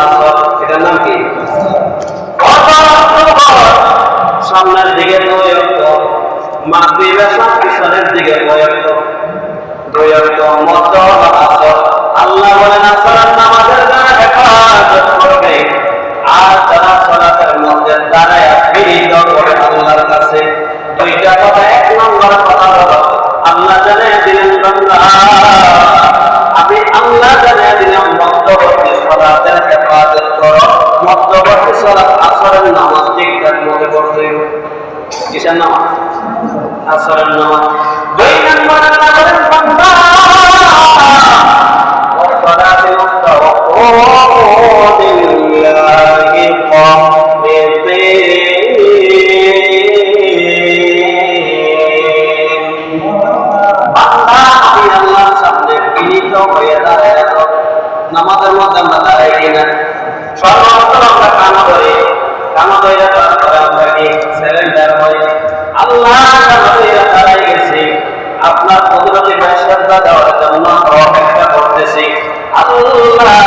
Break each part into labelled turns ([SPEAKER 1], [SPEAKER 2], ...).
[SPEAKER 1] আসর, এটার নাম কি? সামনের দিকে 2 ওয়াক্ত, মাগরিব এশা পিছনের দিকে 2 ওয়াক্ত, 2 ওয়াক্ত মধ্য হলো আসর। আল্লাহ বলেন আসরের নামাজের যারা হেফাজত করবে আর যারা সালাতের মধ্যে দাঁড়ায় মিলিত করে আল্লাহর কাছে, দুইটা কথা। 1 নম্বর কথা হলো আল্লাহ জানিয়ে দিলেন বান্দা, আমি আল্লাহ জানিয়ে দিলাম মধ্যবর্তী সালাতের হেফাজত করো। মধ্যবর্তী সালাত আসরের নামাজ ঠিকঠাক মতো পড়তে হবে। কিসের নামাজ? আসরের নামাজ। 2 নম্বর আল্লাহ বলেন বান্দা নামাজের মধ্যে আমরা দাঁড়াই কিনা? সর্বপ্রথম আমরা কান ধরি, কান ধরে তারপরে আমরা কি সিলিন্ডার হই। আল্লাহ দাঁড়াই গেছি, আপনার কুদরতি ফেরেশতা দেওয়ার জন্য অপেক্ষা করতেছি। আল্লাহ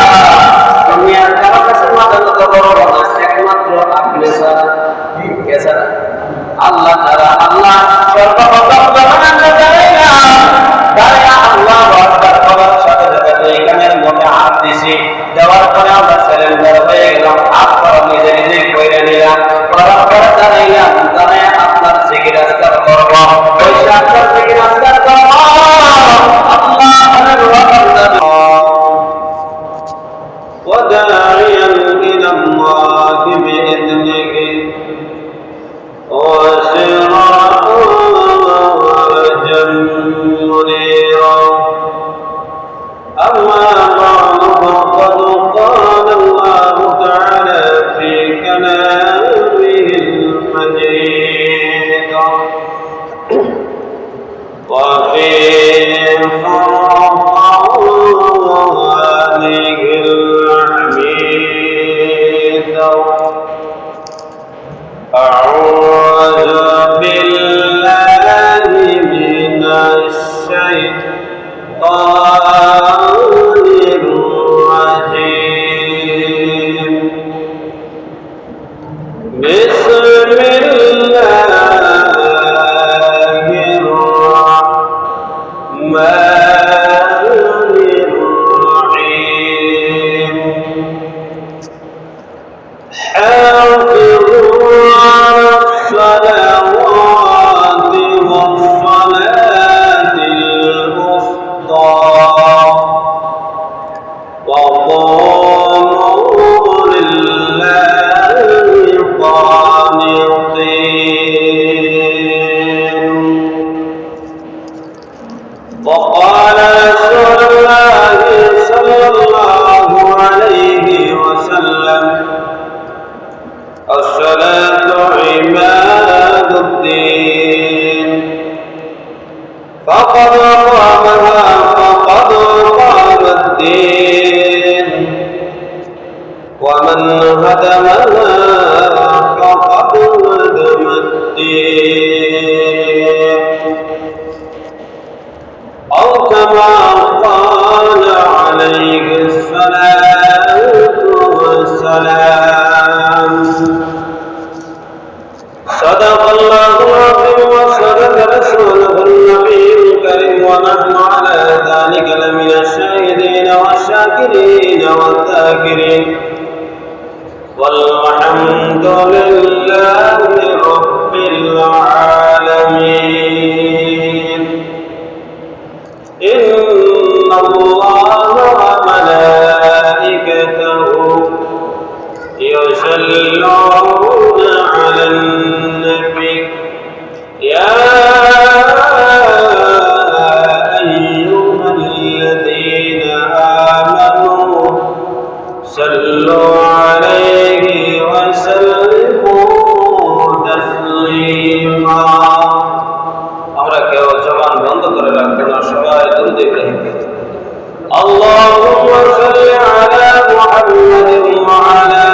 [SPEAKER 1] দুনিয়ার কারো কাছে মাথা নত করব না, একমাত্র আপনি ছাড়া। কে ছাড়া? আল্লাহ ছাড়া। আল্লাহ সর্বপ্রথম যখন আমরা দাঁড়াই না, দাঁড়িয়ে আল্লাহ আকবার বলার সাথে সাথে দুই কানের মধ্যে হাত দিছি, দেওয়ার পরে আমরা সিলিন্ডার হয়ে গেলাম। আপনারা নিজে নিজে কইরে নিলাম, করার পরে দাঁড়াইলাম, দাঁড়িয়ে আপনার জিকির আজকার করব, বসে আপনার জিকির আজকার করব। وداعيا إلى الله بإذنه وسراجا منيرا أما بعد فقد قال الله تعالى في كلامه المجيد وفي فرقانه الحميد أعوذ بالله من الشيطان الرجيم بسم الله الرحمن الرحيم حافظوا على الصلوات والصلاة الوسطى وقوموا لله قانتين. وقال رسول الله صلى الله عليه وسلم الصلاة عماد الدين فقد قامها فقد قام الدين ومن هدمها فقد هدم الدين أو كما قال عليه الصلاة والسلام. صدق الله العظيم وصدق رسوله النبي الكريم ونحن على ذلك لمن الشاهدين والشاكرين والذاكرين والحمد لله رب العالمين. إن الله وملائكته يصلون على النبي يا أيها الذين آمنوا صلوا عليه وسلموا تسليما. আমরা কেউ জবান বন্ধ করে রাখবো না, সবাই দুরূদ ইব্রাহিম। اللهم صل على محمد وعلى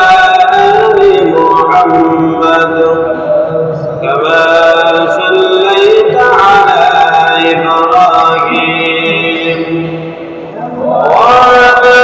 [SPEAKER 1] آل محمد كما صليت على إبراهيم وعلى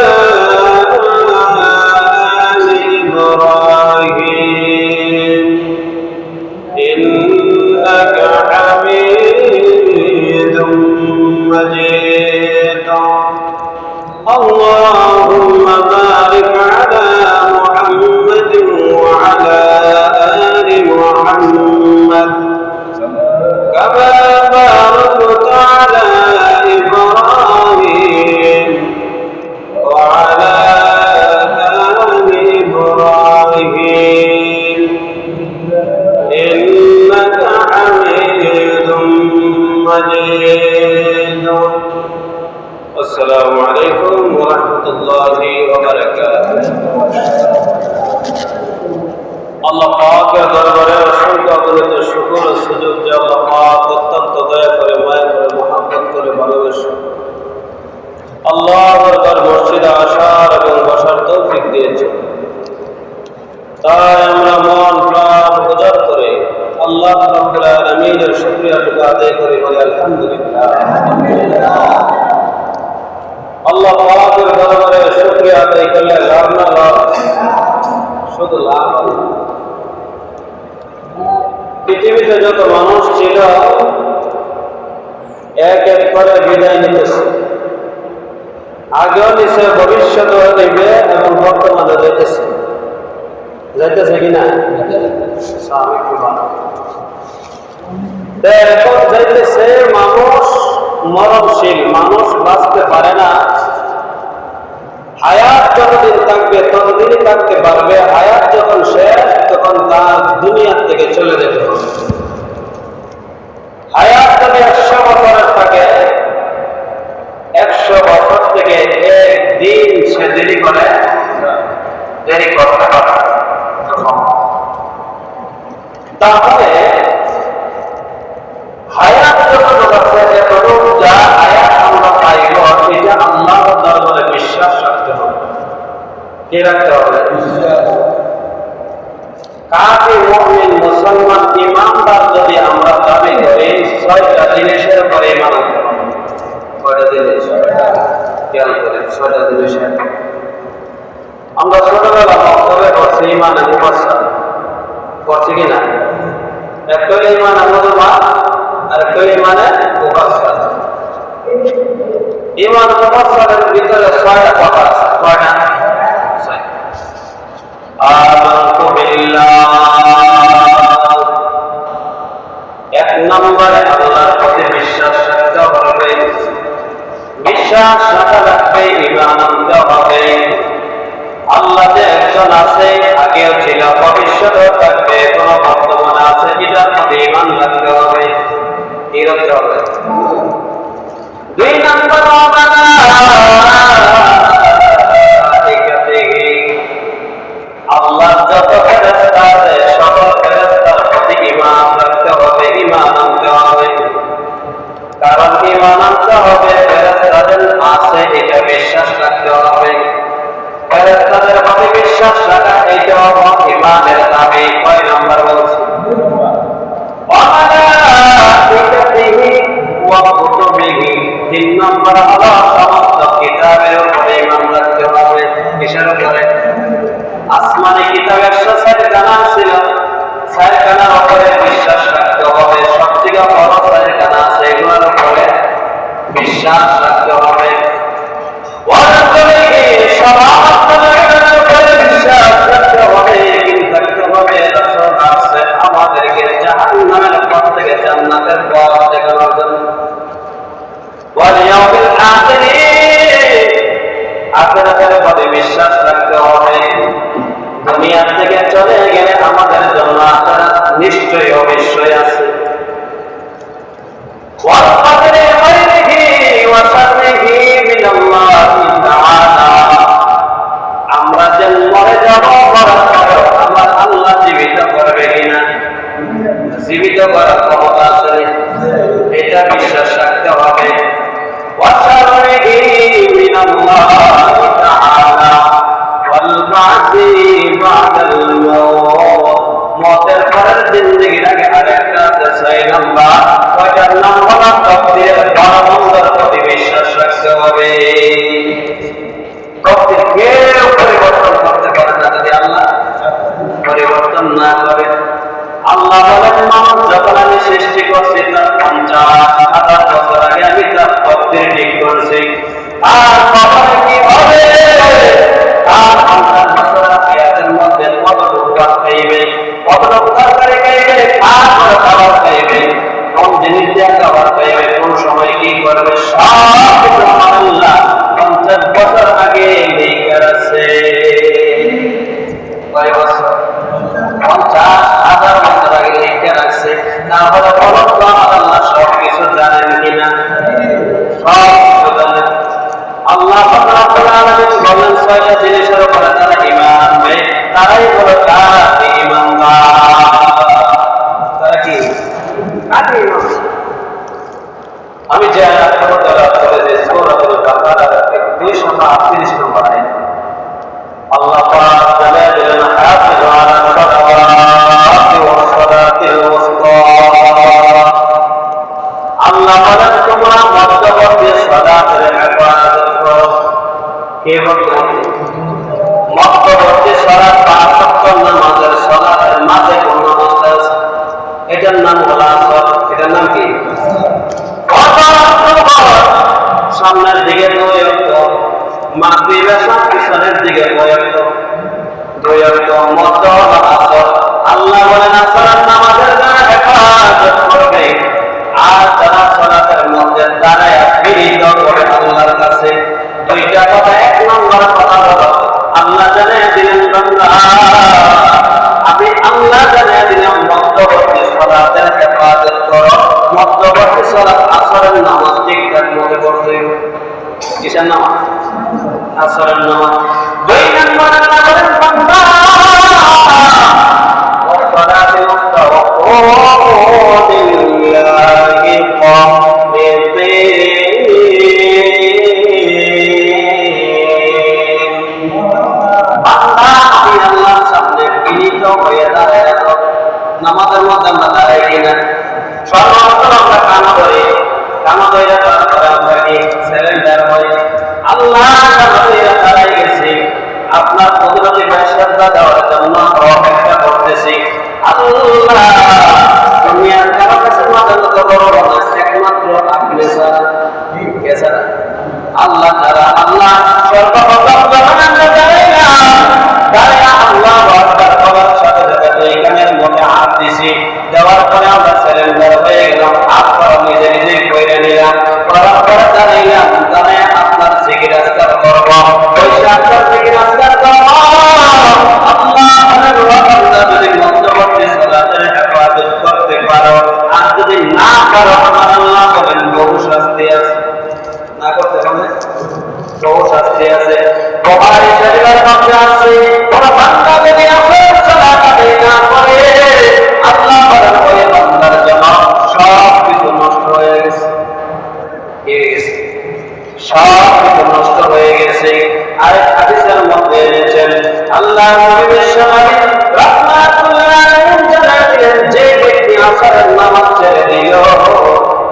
[SPEAKER 1] আসসালামু আলাইকুম ওয়া রাহমাতুল্লাহি ওয়া বারাকাতুহু। আল্লাহ পাকের দরবারে অসংখ্য অগণিত শুকর ও সুযোগ যে আল্লাহ পাক অত্যন্ত দয়া করে, মায়া করে, মহব্বত করে, ভালোবাসে। আল্লাহর দরবার মসজিদে আসার এবং বসার তৌফিক দিয়েছে। তাই আমরা মন প্রাণ উজাড় করে আল্লাহ রাব্বুল আলামিনের শুকরিয়াটুকু আদায় করি, বলি আলহামদুলিল্লাহ। আল্লাহ পাকের দরবারে শুকরিয়া আদায় করলে লাভ না লাভ? শুধু লাভ। পৃথিবীতে যত মানুষ ছিল এক এক করে বিদায় নিতেছে। আগেও নিছে, ভবিষ্যতেও নিবে এবং বর্তমানে যাইতেছে কিনা এখন যাইতেছে। মানুষ মরণশীল, মানুষ বাঁচতে পারে না। হায়াত যতদিন থাকবে ততদিনই থাকতে পারবে। হায়াত যখন শেষ তখন তার দুনিয়ার থেকে চলে যেতে হবে। হায়াত যদি 100 বছরের থাকে, 100 বছর থেকে একদিন সে দেরি করতে পারে। তাহলে হায়াত যতটুকু আছে, এতটুকু যা হায়াত আমরা পাইব, এটা আল্লাহর দরবারে বিশ্বাস রাখতে হবে। কি রাখতে হবে? কাফির, মুমিন, মুসলমান, ঈমানদার যদি আমরা দাবি করি, 6টা জিনিসের উপরে ঈমান আনতে হবে। কয়টা জিনিস? খেয়াল করেন, 6টা জিনিসের। আমরা ছোটবেলা মক্তবে পড়ছি ঈমানে মুফাসসাল, পড়ছি কিনা? একটা ঈমানে মুজমাল আর একটা ঈমানে মুফাসসাল। ঈমান মুফাসসালের ভিতরে 6টা কথা আছে। কয়টা? আমানতু বিল্লাহ, 1 নম্বরে আল্লাহর প্রতি বিশ্বাস রাখতে হবে। বিশ্বাস রাখা লাগবে, ঈমান আনতে হবে। আল্লাহ যে একজন আছে, আগেও ছিল, ভবিষ্যতেও থাকবে, কোনো বর্তমানে আছে, এটার প্রতি ঈমান রাখতে হবে। কি রাখতে হবে? 2 নম্বর আল্লাহ যত ফেরেশতা আছে সকল ফেরেশতার প্রতি ঈমান রাখতে হবে, ঈমান আনতে হবে। কারণ ঈমান আনতে হবে, ফেরেশতাদের আছে এটা বিশ্বাস রাখতে হবে। ফেরেশতাদের প্রতি বিশ্বাস রাখা এটাও ঈমানের দাবি। 6 নম্বর বলছি ওয়ালাইকাতিহি ওয়া কুতুবিহি। 3 নম্বর হলো সমস্ত কিতাবের উপরে ঈমান রাখতে হবে। কিসের উপরে? আসমানি কিতাব 104 ছিল, 4 উপরে বিশ্বাস রাখতে হবে। সবথেকে বড় 4 আছে, এগুলোর উপরে বিশ্বাস রাখতে হবে। আমাদেরকে জাহান্নামের পথ থেকে জান্নাতের পথ দেখানোর জন্য। আখিরাতের প্রতি বিশ্বাস রাখতে হবে। দুনিয়া থেকে চলে গেলে আমাদের জন্য আখিরাত নিশ্চয়ই অবশ্যই আছে। আমরা যে মরে যাব, মরার পরেও আমার আল্লাহ জীবিত করবে কিনা, জীবিত করার ক্ষমতা আছে, এটা বিশ্বাস রাখতে হবে। মতের পরের জিন্দেগির আগে আরেকটা আছে, 6 নম্বর। 6 নম্বর তকদীরের ভালো মন্দের প্রতি বিশ্বাস রাখতে হবে। তকদীর কেউ পরিবর্তন করতে পারে না যদি আল্লাহ পরিবর্তন না করে। আল্লাহ বলেন, মানুষ যখন আমি সৃষ্টি করছি তার 50,000 বছর আগে আমি তার তকদীর ঠিক করছি। আর কখন কি হবে, আর 50 বছর আয়াতের মধ্যে কতটুকু ভাত খাইবে, কতটুকু তরকারি খাইবে, আর খাবার খাইবে, কোন জিনিস দিয়ে খাবার খাইবে, কোন সময় কি করবে, সব কিছু আল্লাহ 50 বছর আগে লিখে আছে। কয় বছর? 50,000 বছর আগে লিখে রাখছে। তাহলে বলো তো আমার আল্লাহ সব কিছু জানেন কিনা? সব কিছু জানেন। বলেন ছয়টা জিনিসের উপরে যারা ঈমান আনবে তারাই হলো কামিল ঈমানদার। তারা কি কামিল ঈমানদার? আমি যে আয়াতটা তেলাওয়াত করেছি সূরাতুল বাকারার 238 নম্বর আয়াত, আল্লাহ পাক জানিয়ে দিলেন হাফিজু আলা সালাওয়াতি ওয়াস সালাতিল ওয়াসতা। আল্লাহ বলেন তোমরা মধ্যবর্তী সালাতের হেফাজত করো। কে বলেন? মধ্যবর্তী সালাত পাঁচ ওয়াক্ত নামাজের সালাতের মাঝে কোন নামাজ আছে, এটার নাম হলো আসর। এটার নাম কি? সামনের দিকে 2 ওয়াক্ত, মাগরিবের পিছনের দিকে 2 ওয়াক্ত, 2 ওয়াক্ত মধ্য হলো আসর। আল্লাহ বলেন আসরের নামাজের যারা হেফাজত করবে আর যারা সালাতের মধ্যে দাঁড়ায় বিনীত করে আল্লাহর কাছে, দুইটা কথা। 1 নম্বর কথা হলো আল্লাহ জানিয়ে দিলেন বান্দা, আমি আল্লাহ জানিয়ে দিলাম মধ্যবর্তী সালাতের হেফাজত করো। মধ্যবর্তী সালাত আসরের নামাজ ঠিকঠাক মতো পড়তে হবে। কিসের নামাজ? আসরের নামাজ। 2 নম্বর আল্লাহ বলেন বান্দা ওয়াসসালাতি ওয়াসতা ওয়াকুমু লিল্লাহি কানিতিন। বান্দা আমি আল্লাহর সামনে বিনীত হয়ে দাঁড়ায় আছো। নামাজের মধ্যে আমরা দাঁড়াই কিনা? সর্বপ্রথম আমরা কান ধরে তারপরে আমরা কি সারেন্ডার হই। আল্লাহ দাঁড়াই গেছি আপনার কুদরতি সাজদা দেওয়ার জন্য অপেক্ষা করতেছি। আল্লাহ দুনিয়ার কারো কাছে মাথা নত করব না, একমাত্র আপনি ছাড়া। কে ছাড়া? আল্লাহ ছাড়া। আল্লাহ সর্বপ্রথম যখন আমরা দাঁড়াইয়া আল্লাহ আকবার বলার সাথে সাথে দুই কানের মধ্যে হাত দিছি, দেওয়ার পরে আমরা সারেন্ডার হয়ে গেলাম। আপনারা নিজে নিজে কইরা নিলাম, করার পরে দাঁড়াইলাম, দাঁড়াইয়া আপনার জিকির আজকার করব, পয়সা আপনার জিকির আজকার করব। আল্লাহ বান্দা যদি মধ্যবর্তী সালাতের হেফাজত করতে পারো, আর যদি না পারো আমার আল্লাহ বলেন বহু শাস্তি আছে। না করতে পারলে বহু শাস্তি আছে। বুখারী শরীফের মধ্যে আছে কোন বান্দা যদি আসর সালাত আদায় না করে আল্লাহ বলেন ওই বান্দার জন্য সব কিছু নষ্ট হয়ে গেছে। সব কিছু নষ্ট হয়ে গেছে। আরেক হাদিসের মধ্যে এনেছেন আল্লাহ নবী বিশ্বনবী রাহমাতুল্লাহ আলাইহি জানালেন যে ব্যক্তি আসরের নামাজ ছেড়ে দিল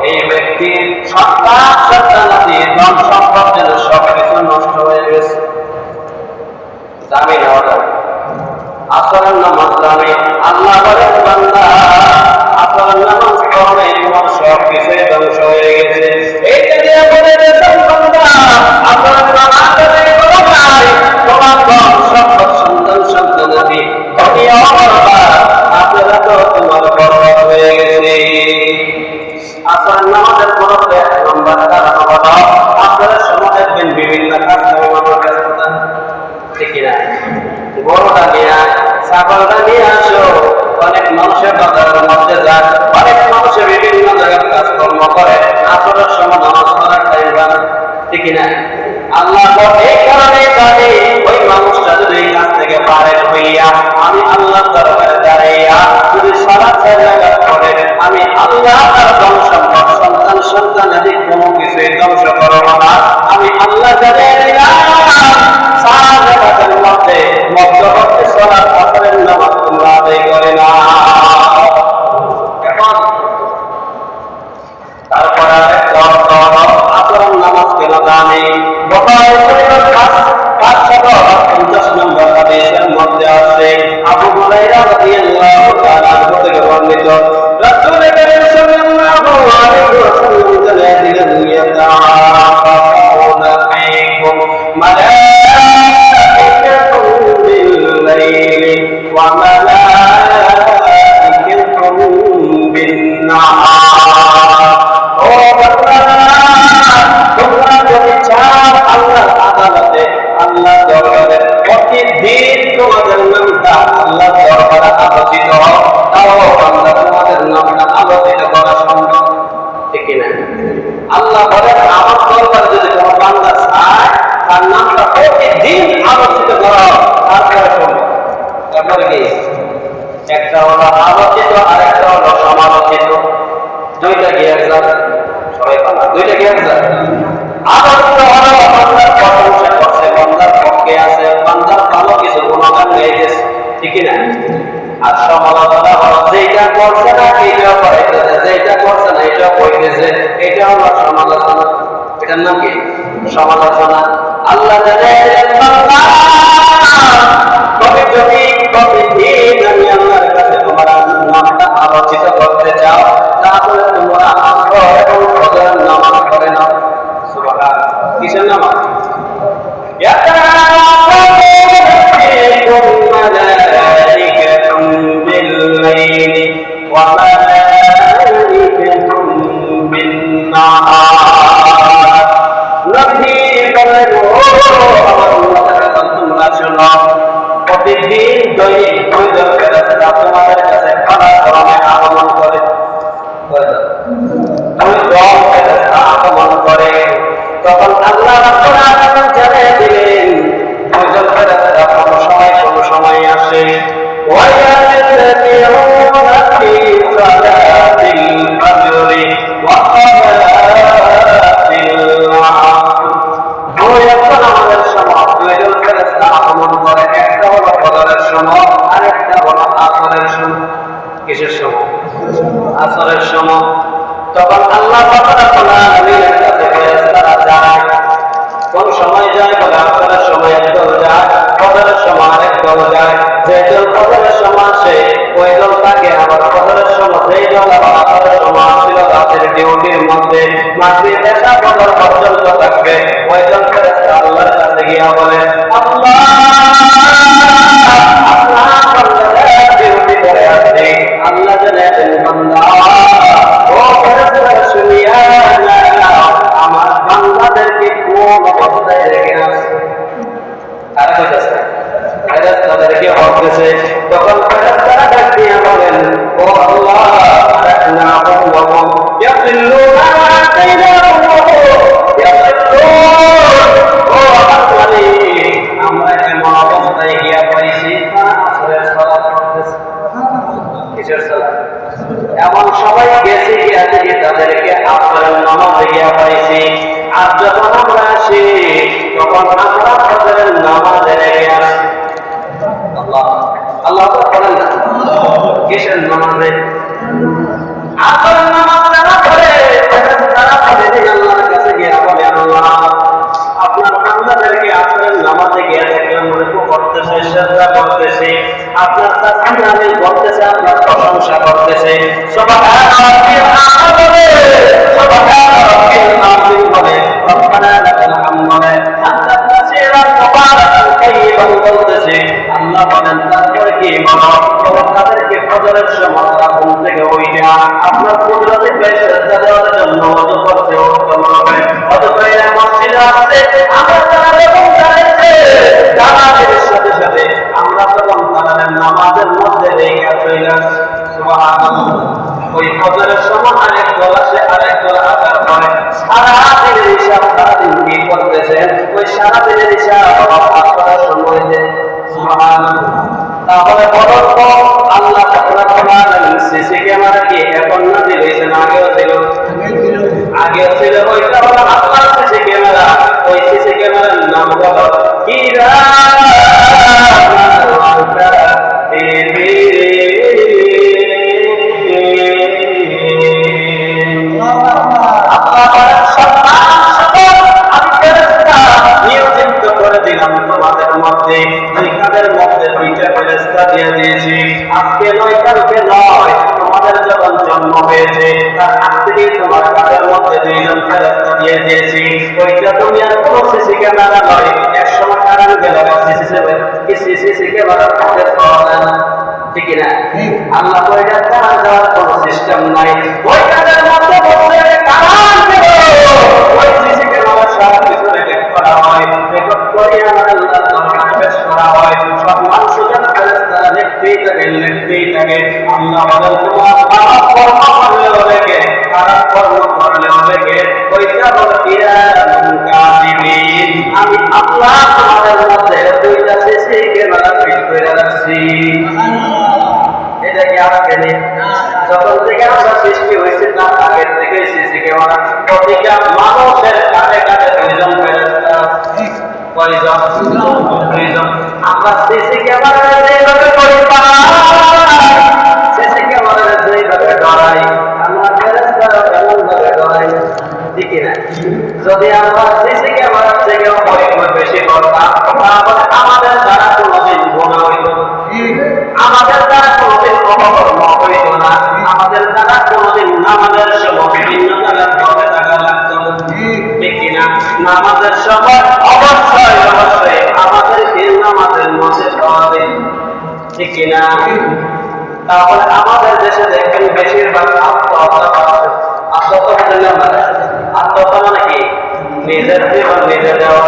[SPEAKER 1] এই ব্যক্তি সন্তানাদি ধন সম্পদ সব কিছু নষ্ট হয়ে গেছে। দামি নেওয়া যাবে আসরের নামাজ দামি। আল্লাহ বলেন বান্দা আসরের নামাজ পড়ে তোমার সব কিছুই ধ্বংস হয়ে গেছে। এইটা দিয়ে বলে দিয়েছেন বান্দা আসরের নামাজ আদায় করো নাই, তোমার ধন সম্পদ সন্তানাদি দুনিয়া বরবাদ, আখিরাত তোমার বরবাদ হয়ে গেছে। আসরের নামাজের পড়তে 1 নম্বর কারণ হলো আপনারা সময় দেখবেন বিভিন্ন কাজকর্মে মানুষ ব্যস্ততা, ঠিক না? গরুটা নিয়ে ছাগলটা নিয়ে আসো, অনেক মানুষের বাজারের মধ্যে যায়, অনেক মানুষের বিভিন্ন জায়গায় কাজকর্ম করে, আসরের সময় নামাজ পড়ার টাইম পায় না, ঠিক না? আল্লাহ এই কারণে জানে ওই মানুষটা যদি এই কাজ থেকে পারে হইয়া আমি আল্লাহ দরবারে দাঁড়াইয়া যদি সালাত জায়গা করে আমি আল্লাহ তার ধন সম্পদ সন্তান আদি কোনো কিছুই ধ্বংস করবো না। আমি আল্লাহ জানিয়ে দিলাম সালাতের মধ্যে মধ্যবর্তী সালাত আসরের নামাজ তোমরা আদায় করে না। এখন তারপরে আসরের নামাজ কেন দামি? বুখারী শরীফের 550 নম্বর হাদিসের মধ্যে আছে আবু হুরায়রা রাদিয়াল্লাহু তাআলা থেকে বর্ণিত রাসূল করিম সাল্লাল্লাহু আলাইহি ওয়াসাল্লাম জানালেন ইয়াতাআফাউনা ফীকুম মালাইকাতুন বিল-লাইলি ওয়া মালাইকাতুন বিন-নাহার। ও বান্দারা তোমরা যদি চাও আল্লাহর আদালতে আল্লাহ দরবারে প্রতিদিন তোমাদের নামটা আল্লাহ দরবারে আদালত একটা হলো আলোচিত আর একটা হলো সমালোচিত। দুইটা কি এক জাত? সবাই বলা দুইটা কি এক জাত? আলোচিত হলো বান্দার প্রশংসা করছে, বান্দার পক্ষে আছে, বান্দার ভালো কিছু গুণগান গাইতেছে, ঠিক না? আর সমালোচনা হলো যেটা করছে না এইটাও করাইতেছে, যেটা করছে না এটাও কইতেছে, এটা হলো সমালোচনা। এটার নাম কি? সমালোচনা। আল্লাহ জানেন বান্দা প্রতিদিন আমি আল্লাহর কাছে তোমার নামটা আলোচিত করতে চাও, তাহলে তোমরা আসর এবং ফজরের নামাজ পড়ে নাও। সুবহানাল্লাহ। কিসের নামাজ? প্রতিদিন দৈনিক 2 জন ফেরেশতা তোমাদের কাছে খানা করণে আগমন করে। 2 জন ফেরেশতা আগমন করে। তখন আল্লাহ রাব্বুল আলামিন জানিয়ে দিলেন 2 জন ফেরেশতা কোন সময় আসে। وَيَسْتَمِعُونَ فِي صَلَاةِ الْفَجْرِ وَصَلَاةِ الْعَصْرِ। দুইজন আমাদের সময় 2 জন ফেরেশতা আগমন করে, একটা হলো ফজরের সময় আর একটা হলো আসরের সময়। কিসের সময়? আসরের সময়। তখন আল্লাহ রাব্বুল আলামিনের কাছে ফেরেশতারা যায়। কোন সময় যায়? বলে আসরের সময় একদল যায়, ফজরের সময় আরেক দল যায়। যে দল ফজরের সময় আসে ওই দল থাকে, আবার ফজরের সময় যেই দল আবার আসরের সময় ছিল তাদের ডিউটির মধ্যে মাগরিব এশা ফজর পর্যন্ত থাকবে, ওই দল ফেরেশতা আল্লাহর কাছে গিয়া বলে আল্লাহ আপনার বান্দারা ডিউটি করে আছে, আল্লাহ জানেন বান্দা ও ফেরেশতা শুনিয়া নাও আমার বান্দাদেরকে কোন অবস্থায় রেখে আছে। আর কইতাছে ফেরেশতাদেরকে হকতেছে। তখন ফেরেশতারা ডাক দিয়া বলেন ও আল্লাহ রাহনাহুম ওয়া হুম ইয়াসিল্লুনা আতাইনাহুম ইয়াসিল্লুন। ও মালিক আমরা এমন অবস্থায় গিয়া পাইছি তারা আসরের সালাত পড়তেছে। কিসের সালাত? এমন সবাই গেছে গিয়া দেখি তাদেরকে আসরের নামাজে গিয়া পাইছি। আর যখন আমরা আসি তখন আমরা ফজরের নামাজে রেখে আসি। আল্লাহ আল্লাহ করেন না কিসের নামাজে? আসরের নামাজ যারা পড়ে তারা প্রতিদিন আল্লাহর কাছে গিয়া বলে আল্লাহ আপনার বান্দাদেরকে আসরের নামাজে গিয়া দেখলাম রুকু করতেছে, সিজদা করতেছে, আপনার তাসবিহ করতেছে, আপনার প্রশংসা করতেছে। সুবহানাল্লাহি বলে, সুবহানাল্লাহি বলে, রব্বানা লাকাল হামদ বলে, হামদান কাসীরান মুবারাকান তাইয়িবান বলতেছে। আল্লাহ বলেন তারপরে কি বলো? তাদেরকে ফজরের সময় ঘুম থেকে উঠা আপনার কুদরতে সিজদা দেওয়ার জন্য ওযু করতে উত্তম হবে। ওযু করে মসজিদে আসছে, আমরা তাদের পৌঁছাইছে জামাতের সাথে সাথে আমরা তখন তাদের নামাজের মধ্যে রেখে চলে আসছি। সুবহানাল্লাহ। ওই ফজরের সময় আরেক দল আসে, আরেক দল আসার পরে সারাদিনের হিসাব সারাদিন কি করতেছেন ওই সারাদিনের হিসাব আসরের সময় দেয়। সুবহানাল্লাহ। তাহলে বলো তো আল্লাহ রাব্বুল আলামিন সিসি ক্যামেরা কি এখন নাযিল হইছে না আগেও ছিল? আগেও ছিল। ওইটা হলো আল্লাহর সিসি ক্যামেরা। ওই সিসি ক্যামেরার নাম হলো কিরামান কাতিবিন। নিয়োজিত করে দিলাম তোমাদের মধ্যে, দুইটাদের মধ্যে দুইটা ফেরেশতা দিয়ে দিয়েছি। আজকে নয় কালকে নয়, তোমাদের যখন জন্ম হয়েছে তার আগ থেকে তোমার কাদের মধ্যে 2 জন ফেরেশতা দিয়ে দিয়েছি। ওইটা দুনিয়ার কোনো সিসি ক্যামেরা নয়, এক সময় কারণ গেল সিসি ক্যামেরা ফোটেজ পাওয়া যায় না, ঠিক না? আল্লাহ ওইটা করা যাওয়ার কোনো সিস্টেম নাই। ওই কাদের মধ্যে বসে কারণ গেল ওই সিসি ক্যামেরা সব কিছু রেকর্ড করা হয়, রেকর্ড করে আমার আল্লাহর দরবারে পেশ করা হয়। সব মানুষের ফেরেশতারা লিখতেই থাকে। আল্লাহ বলেন তোমার খারাপ কর্ম করলেও লেখে, খারাপ কর্ম করলেও লেখে। ওইটা হলো কিরামান কাতিবিন। আমি আল্লাহ তোমাদের মধ্যে 2টা সিসি ক্যামেরা ফিট করে রাখছি। এটা কি আজকে নেই। যখন থেকে আমরা সৃষ্টি হয়েছে তার আগের থেকে সিসি ক্যামেরা প্রতিটা মানুষের কাছে কাছে দুইজন ফেরেশতা। কয়জন? দুইজন। আমরা সিসি ক্যামেরা যেভাবে সিসি ক্যামেরা যেভাবে ডরাই আমরা ফেরেশতারা কেমন ভাবে ডরাই, ঠিক না? যদি আমরা সিসি ক্যামেরা থেকে ভয় বেশি করতাম তাহলে আমাদের দ্বারা কোনোদিন গুনাহ হইত না, আমাদের দ্বারা কোনোদিন অপকর্ম হইত না, আমাদের দ্বারা কোনোদিন নামাজের সময় বিভিন্ন জায়গায় পথে থাকা লাগতো না, ঠিক কিনা? নামাজের সময় অবশ্যই অবশ্যই আমাদেরকে নামাজের মধ্যে পড়াবে, ঠিক কিনা? তাহলে আমাদের দেশে দেখবেন বেশিরভাগ আত্মহত্যা করছে। আত্মহত্যা মানে কি? নিজের জীবন নিজে দেওয়া।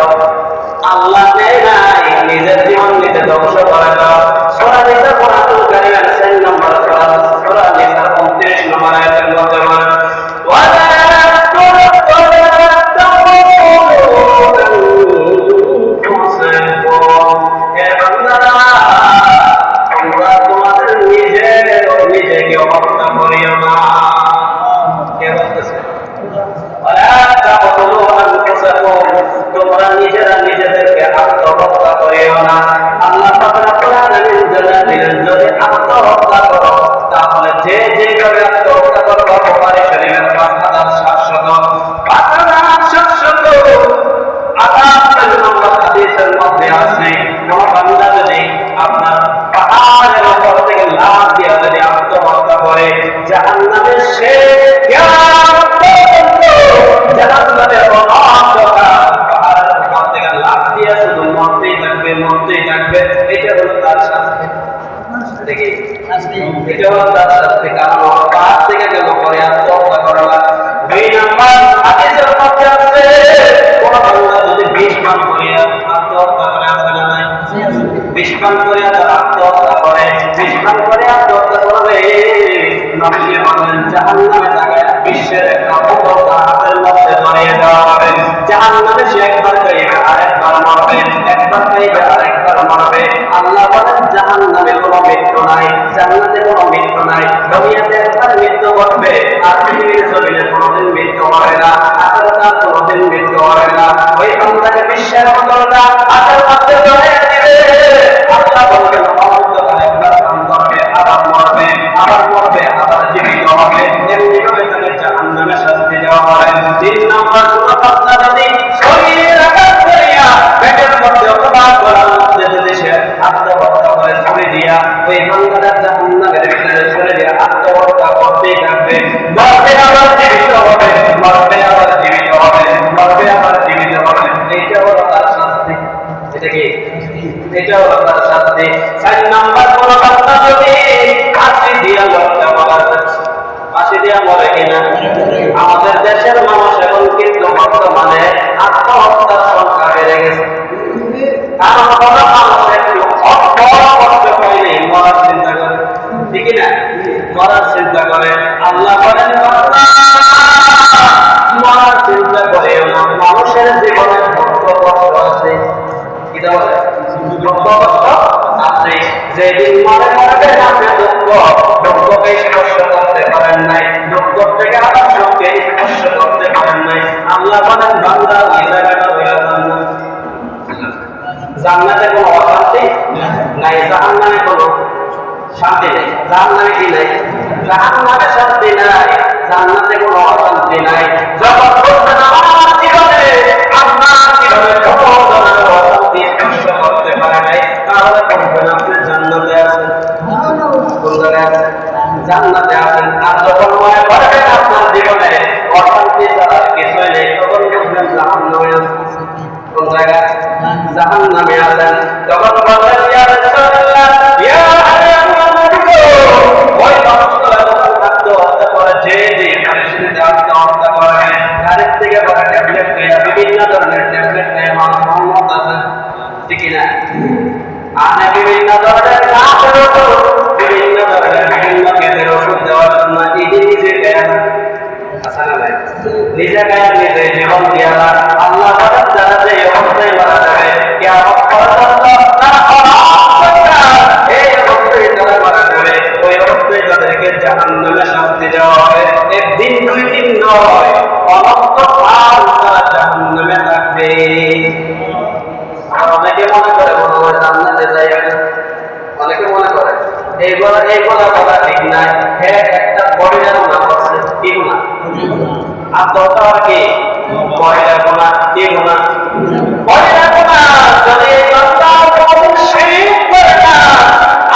[SPEAKER 1] আল্লাহ দেয় নাই, নিজের জীবন নিজে ধ্বংস করে দেওয়া। সূরা নিসা কোরআনুল কারীমের 4 নম্বর সূরা, সূরা নিসা 29 নম্বর আয়াতের মধ্যে বলে ওয়ালা তোমরা নিজেরা নিজেদেরকে আত্মহত্যা করিও না। আল্লাহ পাক রব্বুল আলামিন জানালেন যদি আত্মহত্যা করো তাহলে যে যেভাবে আত্মহত্যা করবো বুখারী শরীফের 5700 আযাব নম্বর হাদিসের মধ্যে আছে কোন বান্দা যদি আপনার পাহাড়ের উপর থেকে লাফ দিয়ে যদি আত্মহত্যা করে জাহান্নামের সে কিয়ামত পর্যন্ত জাহান্নামের শুধু মরতেই থাকবে মরতেই থাকবে, এটা হলো তার শাস্তি। এটা হলো তার শাস্তি। কারণ পাহাড় থেকে গেল পরে আত্মহত্যা করা। 2 নম্বর হাদিসের মধ্যে আছে কোন বান্দা যদি বিষ পান করিয়া আত্মহত্যা করে, আছে না নাই? বিষ পান করিয়া তার আত্মহত্যা করে, বিষ পান করে আত্মহত্যা করবে, নবী বলেন জাহান্নামে তাকে বিশ্বের একটা বোতল তার হাতের মধ্যে ধরিয়ে দেওয়া হবে। জাহান্নামে সে একবার খাইবে আরেকবার মরবে, একবার খাইবে আরেকবার মরবে। আল্লাহ বলেন জাহান্নামে কোনো মৃত্যু নাই, জান্নাতে কোনো মৃত্যু নাই। দুনিয়াতে একবার মৃত্যু ঘটবে আর পৃথিবীর জমিনে কোনোদিন মৃত্যু হবে না, আখিরাতে আর কোনোদিন মৃত্যু হবে না। ওই বান্দাকে বিশ্বের বোতলটা হাতের মধ্যে ধরিয়ে দিবে। আল্লাহ বলবেন অনন্তকাল একবার কাম করবে, আবার মরবে, আবার মরবে, আবার জীবিত হবে। এমনি ভাবে তাকে জাহান্নামে শাস্তি দেওয়া হয়। 3 নম্বর কোন বান্দা যদি শরীরের আঘাত করিয়া পেটের মধ্যে অথবা গলার মধ্যে যদি সে আত্মহত্যা করে ছুরি দিয়া ওই বান্দাটা জাহান্নামের ভিতরে ছুরি দিয়া আত্মহত্যা করতেই থাকবে। মরবে আবার জীবিত হবে, মরবে আবার জীবিত হবে, মরবে আবার জীবিত হবে। এইটা হলো তার শাস্তি। এটা কি? এটা হলো তার শাস্তি। 4 নম্বর কোন বান্দা যদি ফাঁসি দিয়া হত্যা করা হচ্ছে, ফাঁসি দিয়া মরে কিনা? আমাদের দেশের মানুষ এখন কিন্তু বর্তমানে আত্মহত্যার সংখ্যা বেড়ে গেছে। কারণ কোন মানুষ একটু কষ্ট পাইলে মরার চিন্তা করে, ঠিক না? মরার চিন্তা করে। আল্লাহ বলেন মরার চিন্তা করেও না, মানুষের জীবনে দুঃখ কষ্ট আছে। কি বলে? দুঃখ কষ্ট আছে। যেদিন মরে মরবে আপনি দুঃখকে স্পর্শ করতে পারেন নাই, দুঃখ থেকে আবার সুখকে স্পর্শ করতে পারেন নাই। আল্লাহ বলেন বান্দা ওই জায়গাটা হইয়া জান্নাত। জান্নাতে কোনো অশান্তি নাই, জাহান্নামে কোনো শান্তি নেই। জাহান্নামে কি নাই? জাহান্নামে শান্তি নাই, জান্নাতে কোনো অশান্তি নাই। যখন বলছেন আমার জীবনে আপনার জীবনে কোনো ধরনের অশান্তি স্পর্শ করতে পারে নাই, তাহলে বলবেন আপনি জান্নাতে আছেন। কোন জায়গায় আছেন? জান্নাতে আছেন। আর যখন মনে করবেন আপনার জীবনে অশান্তি ছাড়া কিছুই নেই, তখন বলবেন জাহান্নামে আছেন। কোন জায়গায়? জাহান্নামে আছেন। তখন বলবেন ইয়া রাসূলুল্লাহ, ইয়া হাবিবাল্লাহ, ওই মানুষগুলো যখন আত্মহত্যা করে, যে পরিস্থিতিতে আত্মহত্যা করে, গাড়ির থেকে বড় ট্যাবলেট খায়, বিভিন্ন ধরনের ট্যাবলেট খায়, মানুষ মত আছে, ঠিক না? আর বিভিন্ন ধরনের কাজের ওষুধ, বিভিন্ন ধরনের বিভিন্ন কেসের ওষুধ দেওয়ার জন্য নিজে দেয় নিজে গায়ে নিজে জীবন দিয়া আল্লাহ যারা যে অবস্থায় মারা যাবে কিয়ামত পর্যন্ত তারা এই অবস্থায় যারা মারা যাবে ওই অবস্থায় থাকবে। আর অনেকে মনে করে মনে হয় জান্নাতে যাইবে না, অনেকে মনে করে এইগুলা বলা ঠিক নাই। হ্যাঁ, একটা বড়িরা গুনাহ করছে, কি গুনাহ? আত্মহত্যা আর কি বড়িরা গুনাহ, কি গুনাহ? বড়িরা গুনাহ। যদি এই বান্দা কোনদিন শিরক করে না,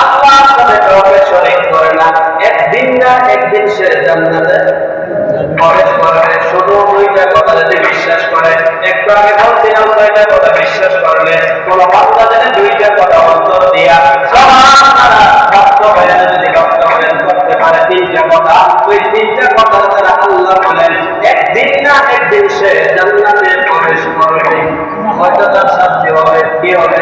[SPEAKER 1] আল্লাহর সাথে কাউকে শরীক করে না, একদিন না একদিন সে জান্নাতে প্রবেশ করবে। শুধু দুইটা কথা যদি বিশ্বাস করে, একটু আগে বলছিলাম দুইটা কথা বিশ্বাস করলে কোন বান্দা যদি দুইটা কথা অন্তর দিয়া সমান তারা বাস্তবায়ন যদি বাস্তবায়ন করতে পারে তিনটা কথা, ওই তিনটা কথা তারা আল্লাহ বলেন একদিন না একদিন সে জান্নাতে প্রবেশ করবে। হয়তো তার শাস্তি হবে, কি হবে?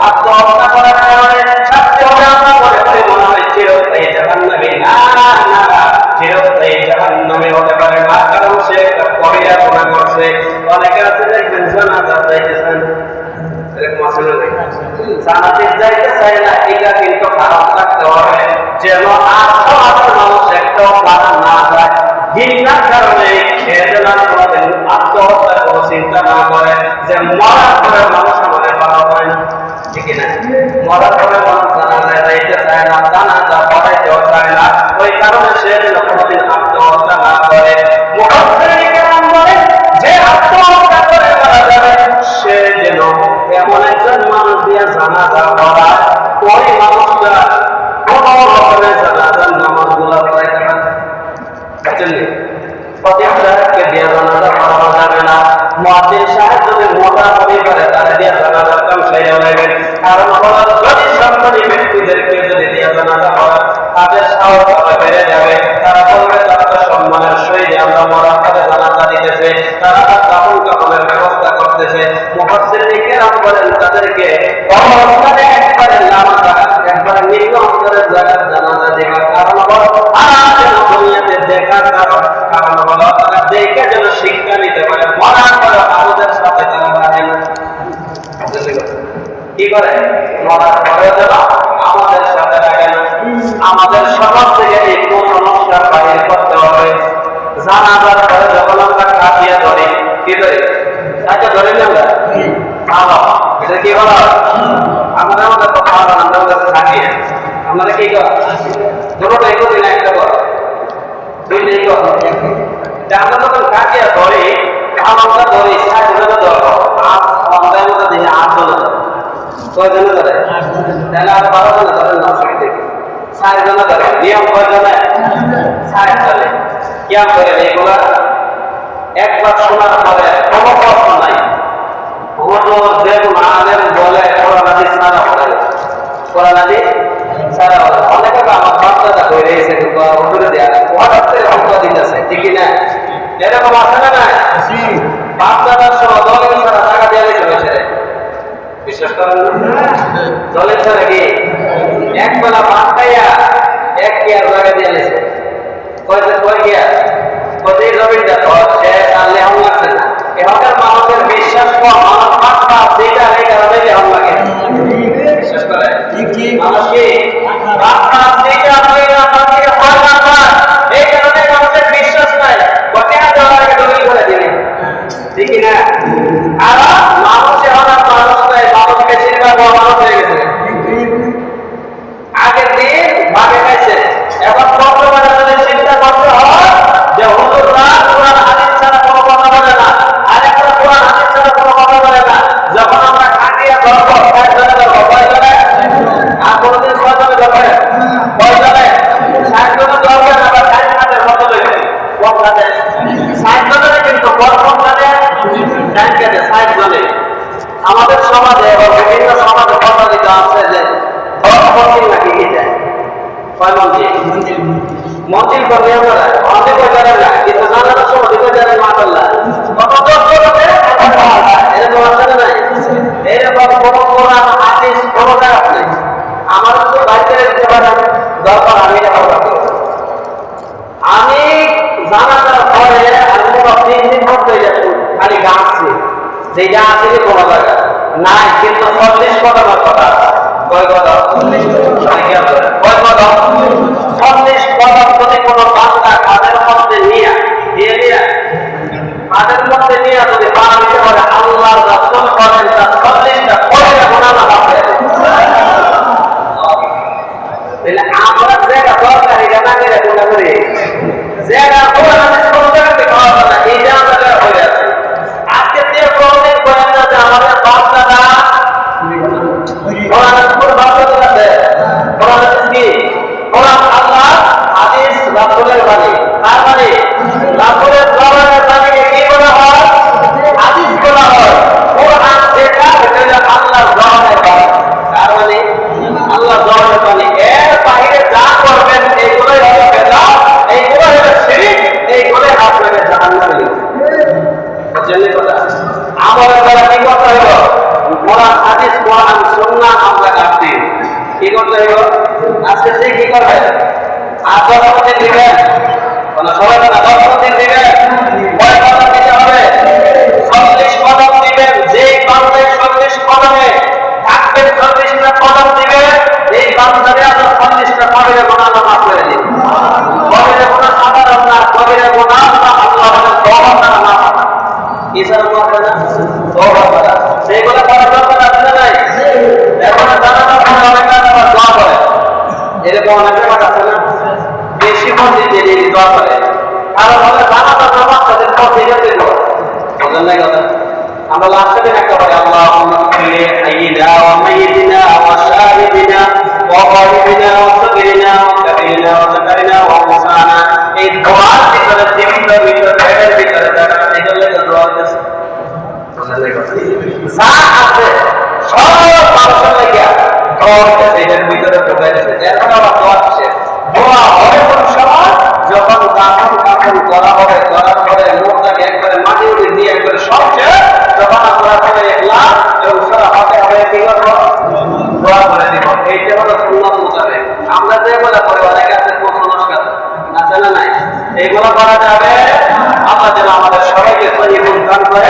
[SPEAKER 1] আত্মহত্যা করার কারণে শাস্তি হবে, আমরা মনে করি মনে হয় চিরস্থায়ী জাহান্নামে। না না না, চিরস্থায়ী জাহান্নামে হতে পারে না, কারণ সে একটা কবিরা গুনাহ করছে। অনেকে আছে দেখবেন জানাজা যাইতেছেন, এরকম আছে না? জানাতে যাইতে চায় না, এটা কিন্তু খারাপ থাকতে হবে যেন আর সমাজের মানুষ একটাও বাধা না যায়। ঘৃণার কারণে খেয়ে কোনোদিন আত্মহত্যার কোনো চিন্তা না করে যে মরার পরে মানুষ আমাদের ভালো হয় না, ঠিক না? মরার পরে মানুষ জানাজায় যাইতে চায় না, জানাজা পড়াইতেও চায় না, ওই কারণে সে যেন কোনোদিন আত্মহত্যা না করে। মুফাসসিরিন কেরাম বলেন যে আত্মহত্যা করে মারা যাবে সে যেন এমন একজন মানুষ দিয়ে জানাজা পড়ায় ওই মানুষটা কোনো রকমের জানাজার নামাজগুলো পড়াইতে পারে। প্রত্যেক সাহেবকে দিয়ে জানাজা পড়ানো যাবে না। মুয়াজ্জিন সাহেব যদি মোটা হতে পারে তাহলে দিয়ে জানাজার কাম সেরে নেবেন। কারণ হলো যদি সম্মানী ব্যক্তিদেরকে যদি দিয়ে জানাজা পড়া তাদের সাহস বেড়ে যাবে, তারা বলবে তারা তো সম্মানের সহিত আমরা মরার পরে জানাজা দিতেছে, তারা দাফন কাফনের ব্যবস্থা করতেছে। মুফাসসিরিন কেরাম বলেন তাদেরকে অবস্থানে একবারে নামাজা একবারে নিম্ন অন্তরের জায়গায় জানাজা দেওয়ার কারণ হলো তারা যেন দুনিয়াতে দেখার কারণ হলো তারা দেখে যেন শিক্ষা নিতে পারে, মরার পরে আমাদের সাথে তারা থাকে না। কি করে? মরার পরে যেন আমাদের সাথে থাকে না। আমাদের সমাজ থেকে এই কুসংস্কার বাহির করতে হবে। জানাজার পরে যখন আমরা কাটিয়ে ধরি, কি ধরি? তাকে ধরি না আমরা ভালো, এটা কি হলো? আমাদের মধ্যে তো ভালো, আমাদের মধ্যে কাটিয়ে আমাদের কি কর দুটোটাই করি না, একটা কর দুইটাই কর। আমরা যখন কাটিয়ে ধরি আমরা ধরি সাইজটা ধরো আর আমাদের মধ্যে দেখি 8 জন কয়জনে ধরে, তাহলে আর 12 জনে ধরেন না, অসুবিধা কি? 4 জনে ধরে। নিয়ম কয়জনে? 4 জনে। কেমন করে এগুলা একবার শোনার পরে কোনো প্রশ্ন নাই, হুজুর দেখুন আলেম বলে কোরআন হাদিস ছাড়া বলে, কোরআন হাদিস ছাড়া বলে। অনেকে আমার বাচ্চাটা হয়ে রয়েছে হুজুরে দেয়া হঠাৎ করে অঙ্ক দিতেছে, ঠিক না? এরকম আছে না? না বাচ্চাটার সময় দলের ছাড়া টাকা দিয়ে চলেছে, বিশ্বাস করেন না? দলের ছাড়া কি একবেলা ভাত খাইয়া 1 কেয়ার জায়গা দিয়ে নিয়েছে, কয় কেয়ার প্রতি জমিটা সে আর লেহন লাগছে না। এখানকার মানুষের বিশ্বাস কম, মানুষ পাঁচটা যেটা এই কারণে লেহন লাগে, বিশ্বাস করে মানুষ কি পাঁচটা যেটা এই কারণে মানুষের বিশ্বাস নাই, দলিল করে দিলে, ঠিক না? আর মানুষ এখন আর মানুষ নাই, মানুষ বেশিরভাগ মানুষ হয়ে গেছে। আগের দিন ভাগে খাইছে, এখন বর্তমানে যদি চিন্তা করতে হয় যে হুজুররা কোরআন হাদিস ছাড়া কোনো কথা বলে না, আরেকটা কোরআন হাদিস ছাড়া কোনো কথা বলে না, যখন আমরা কাটিয়া ধরবো কয় জনে আর কোনদিন 6 জনে ধরবে, কয় জনে 60 জনে ধরবে, আবার 60 জনের কত লইবে? 60 জনের কিন্তু প্রথম জনে 60 জনে। আমাদের সমাজে বিভিন্ন সমাজে প্রচলিত আছে যে মন্দির নাকি গিয়েছে, কয় মন্দির? মন্দির করলে অনেক জানেন না, কিন্তু জানার সময় দিকে জানেন মাতাল্লাহ এরকম আছে না নাই? এরকম কোনো কোরআন হাদিস কোনো জায়গা নেই। আমার তো বাড়িতে দিতে পারেন দরকার, আমি এটা কথা বলবো। আমি জানার পরে আমি 3 দিন মধ্যে খালি গাছছি, যেটা আছে কোনো জায়গা নাই, কিন্তু 40 কথা কথা কয় কথা 40 কথা যদি কোনো বান্দা কাদের মধ্যে নিয়ে দিয়ে কাদের মধ্যে নিয়ে যদি পারা দিতে পারে আল্লাহর আর 10 দিন দিবেন কোন সবাই না 10 দিন দিবেন কয় কদম দিতে হবে 40 কদম দিবেন যে বান্দে 40 কদমে থাকবেন 40টা কদম দিবেন এই বান্দারে আল্লাহ 40টা কবরে গুনাহ মাফ করে দিবেন কবরে গুনাহ সাধারণ না কবরে গুনাহ আল্লাহর তওবা করা মাফ এছাড়া মাফ করে না তওবা করা সেগুলো করার দরকার আছে না নাই এখন জানা না অনেক আবার দোয়া করে এরকম অনেক ব্যাপার আছে না বেশি মন্দির দিয়ে দোয়া করে কারণ হলে জানা তো জমা তাদের পর দিয়ে যেতে হবে বুঝলেন না কথা আমরা লাস্টে দিন একটা বলি আল্লাহুম্মা কুল্লি হাইয়িনা ওয়া মাইয়িতিনা ওয়া শাহিদিনা ওয়া গায়িবিনা ওয়া সাগীরিনা ওয়া কাবীরিনা ওয়া যাকারিনা ওয়া মুসানা এই দোয়ার ভিতরে জীবিত ভিতরে পেটের ভিতরে যারা এগুলো তো দোয়া আছে বুঝলেন না কথা যা আছে সব মানুষের লাগিয়া দোয়া আছে এর ভিতরে ঢুকাই দিয়েছে এখন আবার দোয়া আছে দোয়া হবে কোন সময় যখন কাফন করা হবে করার পরে মুখটাকে একবারে মাটির উপরে দিয়ে একবারে সবচেয়ে যখন আমরা করে ইখলাস এবং সারা হাতে হবে কি করব দোয়া করে দিব এইটা হলো সুন্নাত মোতাবেক আমরা যেগুলো করে অনেক আছে কুসংস্কার আছে না নাই এগুলো করা যাবে আল্লাহ যেন আমাদের সবাইকে সহিহ দান করে